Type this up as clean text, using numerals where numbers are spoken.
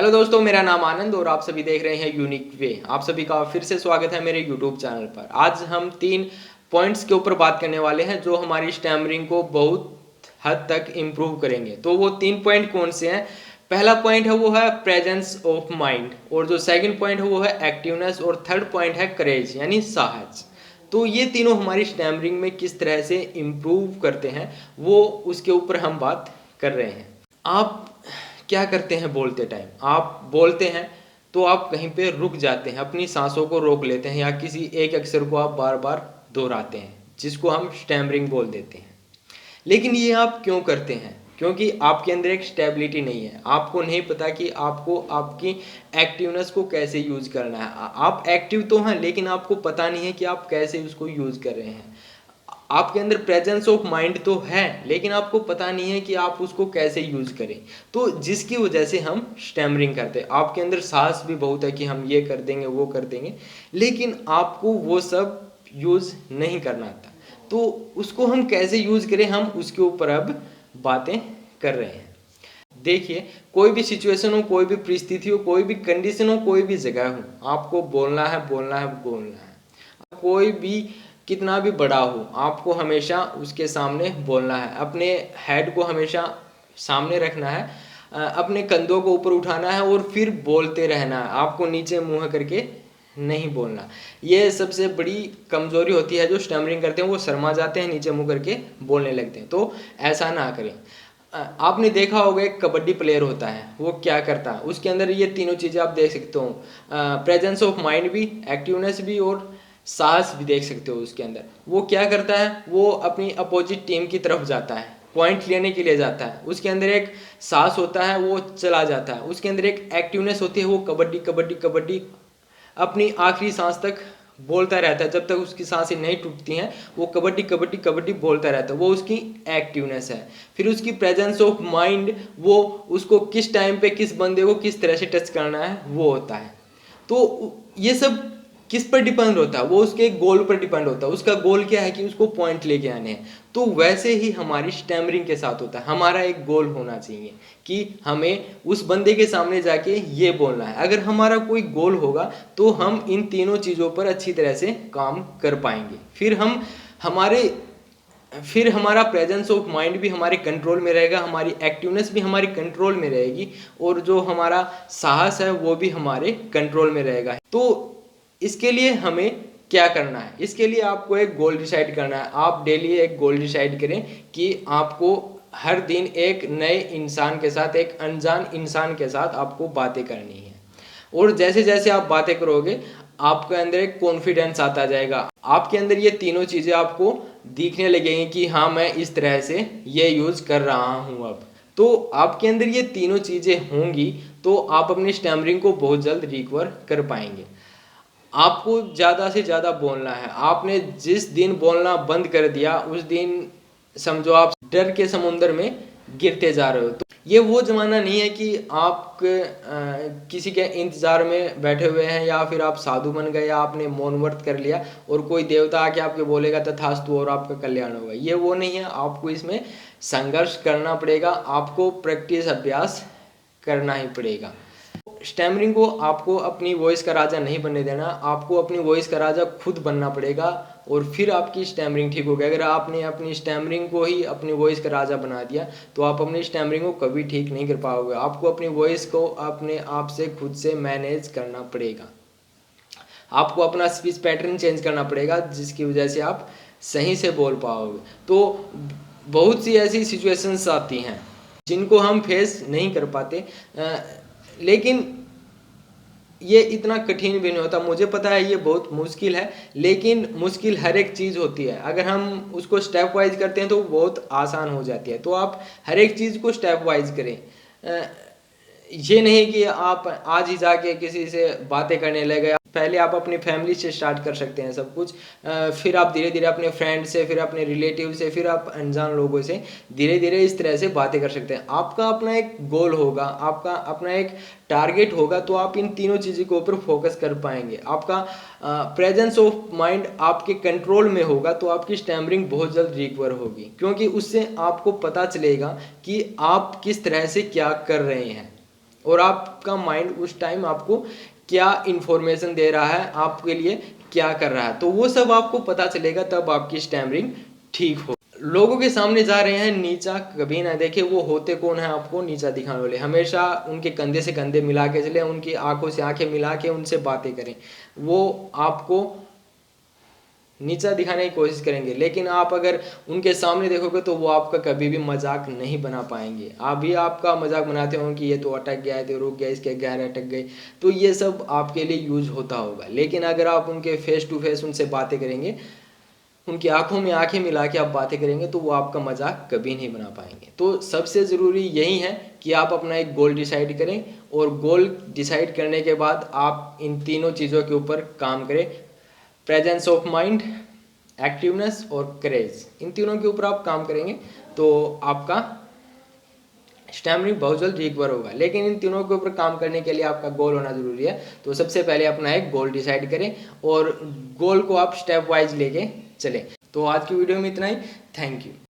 Hello दोस्तों, मेरा नाम आनंद और आप सभी देख रहे हैं यूनिक वे। आप सभी का फिर से स्वागत है मेरे यूट्यूब चैनल पर। आज हम 3 पॉइंट्स के ऊपर बात करने वाले हैं जो हमारी स्टैमरिंग को बहुत हद तक इम्प्रूव करेंगे। तो वो 3 पॉइंट कौन से हैं? पहला पॉइंट है वो है प्रेजेंस ऑफ माइंड, और जो सेकंड पॉइंट है वो है एक्टिवनेस, और थर्ड पॉइंट है करेज यानी साहस। तो ये तीनों हमारी स्टैमरिंग में किस तरह से इम्प्रूव करते हैं वो उसके ऊपर हम बात कर रहे हैं। आप क्या करते हैं बोलते टाइम? आप बोलते हैं तो आप कहीं पे रुक जाते हैं, अपनी सांसों को रोक लेते हैं, या किसी एक अक्षर को आप बार बार दोहराते हैं जिसको हम स्टैमरिंग बोल देते हैं। लेकिन ये आप क्यों करते हैं? क्योंकि आपके अंदर एक स्टेबिलिटी नहीं है। आपको नहीं पता कि आपको आपकी एक्टिवनेस को कैसे यूज करना है। आप एक्टिव तो हैं लेकिन आपको पता नहीं है कि आप कैसे उसको यूज कर रहे हैं। आपके अंदर प्रेजेंस ऑफ माइंड तो है लेकिन आपको पता नहीं है कि आप उसको कैसे यूज करें। तो जिसकी वजह से हम स्टैमरिंग करते हैं। आपके अंदर साहस भी बहुत है कि हम ये कर देंगे वो कर देंगे, लेकिन आपको वो सब यूज नहीं करना आता। तो उसको हम कैसे यूज करें, हम उसके ऊपर अब बातें कर रहे हैं। देखिए, कोई भी सिचुएशन हो, कोई भी परिस्थिति हो, कोई भी कंडीशन हो, कोई भी जगह हो, आपको बोलना है बोलना है बोलना है। कोई भी कितना भी बड़ा हो, आपको हमेशा उसके सामने बोलना है। अपने हेड को हमेशा सामने रखना है, अपने कंधों को ऊपर उठाना है और फिर बोलते रहना है। आपको नीचे मुंह करके नहीं बोलना। ये सबसे बड़ी कमजोरी होती है। जो स्टैमरिंग करते हैं वो शर्मा जाते हैं, नीचे मुंह करके बोलने लगते हैं। तो ऐसा ना करें। आपने देखा होगा एक कबड्डी प्लेयर होता है, वो क्या करता है, उसके अंदर ये तीनों चीज़ें आप देख सकते हो। प्रेजेंस ऑफ माइंड भी, एक्टिवनेस भी और साहस भी देख सकते हो उसके अंदर। वो क्या करता है, वो अपनी अपोजिट टीम की तरफ जाता है, पॉइंट लेने के लिए जाता है। उसके अंदर एक साहस होता है, वो चला जाता है। उसके अंदर एक एक्टिवनेस होती है, वो कबड्डी कबड्डी कबड्डी अपनी आखिरी सांस तक बोलता रहता है। जब तक उसकी सांसें नहीं टूटती हैं वो कबड्डी कबड्डी कबड्डी बोलता रहता है। वो उसकी एक्टिवनेस है। फिर उसकी प्रेजेंस ऑफ माइंड, वो उसको किस टाइम पे किस बंदे को किस तरह से टच करना है वो होता है। तो ये सब किस पर डिपेंड होता है? वो उसके गोल पर डिपेंड होता है। उसका गोल क्या है कि उसको पॉइंट लेके आने हैं। तो वैसे ही हमारी स्टैमरिंग के साथ होता है। हमारा एक गोल होना चाहिए कि हमें उस बंदे के सामने जाके ये बोलना है। अगर हमारा कोई गोल होगा तो हम इन तीनों चीज़ों पर अच्छी तरह से काम कर पाएंगे। फिर हमारा प्रेजेंस ऑफ माइंड भी हमारे कंट्रोल में रहेगा, हमारी एक्टिवनेस भी हमारी कंट्रोल में रहेगी, और जो हमारा साहस है वो भी हमारे कंट्रोल में रहेगा। तो इसके लिए हमें क्या करना है? इसके लिए आपको एक गोल डिसाइड करना है। आप डेली एक गोल डिसाइड करें कि आपको हर दिन एक नए इंसान के साथ, एक अनजान इंसान के साथ आपको बातें करनी है। और जैसे जैसे आप बातें करोगे आपके अंदर एक कॉन्फिडेंस आता जाएगा। आपके अंदर ये तीनों चीज़ें आपको दिखने लगेंगी कि हाँ, मैं इस तरह से ये यूज़ कर रहा हूँ अब। तो आपके अंदर ये तीनों चीज़ें होंगी तो आप अपनी स्टैमरिंग को बहुत जल्द रिकवर कर पाएंगे। आपको ज़्यादा से ज़्यादा बोलना है। आपने जिस दिन बोलना बंद कर दिया उस दिन समझो आप डर के समुंदर में गिरते जा रहे हो। तो ये वो ज़माना नहीं है कि आप किसी के इंतज़ार में बैठे हुए हैं, या फिर आप साधु बन गए, या आपने मौन व्रत कर लिया और कोई देवता आके आपके बोलेगा तथास्तु और आपका कल्याण होगा। ये वो नहीं है। आपको इसमें संघर्ष करना पड़ेगा, आपको प्रैक्टिस अभ्यास करना ही पड़ेगा। स्टैमरिंग को आपको अपनी वॉइस का राजा नहीं बनने देना। आपको अपनी वॉइस का राजा खुद बनना पड़ेगा और फिर आपकी स्टैमरिंग ठीक होगी। अगर आपने अपनी स्टैमरिंग को ही अपनी वॉइस का राजा बना दिया तो आप अपनी स्टैमरिंग को कभी ठीक नहीं कर पाओगे। आपको अपनी वॉइस को अपने आप से खुद से मैनेज करना पड़ेगा। आपको अपना स्पीच पैटर्न चेंज करना पड़ेगा जिसकी वजह से आप सही से बोल पाओगे। तो बहुत सी ऐसी सिचुएशंस आती हैं जिनको हम फेस नहीं कर पाते, लेकिन ये इतना कठिन भी नहीं होता। मुझे पता है ये बहुत मुश्किल है, लेकिन मुश्किल हर एक चीज़ होती है। अगर हम उसको स्टेप वाइज करते हैं तो बहुत आसान हो जाती है। तो आप हर एक चीज़ को स्टेप वाइज करें। ये नहीं कि आप आज ही जाके किसी से बातें करने लगे। पहले आप अपनी फैमिली से स्टार्ट कर सकते हैं सब कुछ, फिर आप धीरे धीरे अपने फ्रेंड से, फिर अपने रिलेटिव से, फिर आप अनजान लोगों से धीरे धीरे इस तरह से बातें कर सकते हैं। आपका अपना एक गोल होगा, आपका अपना एक टारगेट होगा, तो आप इन तीनों चीज़ों के ऊपर फोकस कर पाएंगे। आपका प्रेजेंस ऑफ माइंड आपके कंट्रोल में होगा तो आपकी स्टैमरिंग बहुत जल्द रिकवर होगी, क्योंकि उससे आपको पता चलेगा कि आप किस तरह से क्या कर रहे हैं। और आपका माइंड उस टाइम आपको क्या इंफॉर्मेशन दे रहा है, आपके लिए क्या कर रहा है, तो वो सब आपको पता चलेगा, तब आपकी स्टैमरिंग ठीक हो। लोगों के सामने जा रहे हैं, नीचा कभी ना देखे। वो होते कौन है आपको नीचा दिखाने वाले, हमेशा उनके कंधे से कंधे मिला के चले, उनकी आंखों से आंखें मिला के उनसे बातें करें। वो आपको नीचा दिखाने की कोशिश करेंगे, लेकिन आप अगर उनके सामने देखोगे तो वो आपका कभी भी मजाक नहीं बना पाएंगे। आप भी आपका मजाक बनाते होंगे कि ये तो अटक गया है, तो रुक गया, इसके गैर अटक गए, तो ये सब आपके लिए यूज होता होगा। लेकिन अगर आप उनके फेस टू फेस उनसे बातें करेंगे, उनकी आंखों में आंखें मिला के आप बातें करेंगे, तो वो आपका मजाक कभी नहीं बना पाएंगे। तो सबसे ज़रूरी यही है कि आप अपना एक गोल डिसाइड करें, और गोल डिसाइड करने के बाद आप इन तीनों चीज़ों के ऊपर काम करें। प्रेजेंस ऑफ माइंड, एक्टिवनेस और करेज, इन तीनों के ऊपर आप काम करेंगे तो आपका स्टैमरिंग बहुत जल्द रिकवर होगा। लेकिन इन तीनों के ऊपर काम करने के लिए आपका गोल होना जरूरी है। तो सबसे पहले अपना एक गोल डिसाइड करें, और गोल को आप स्टेप वाइज लेके चलें। तो आज की वीडियो में इतना ही। Thank you.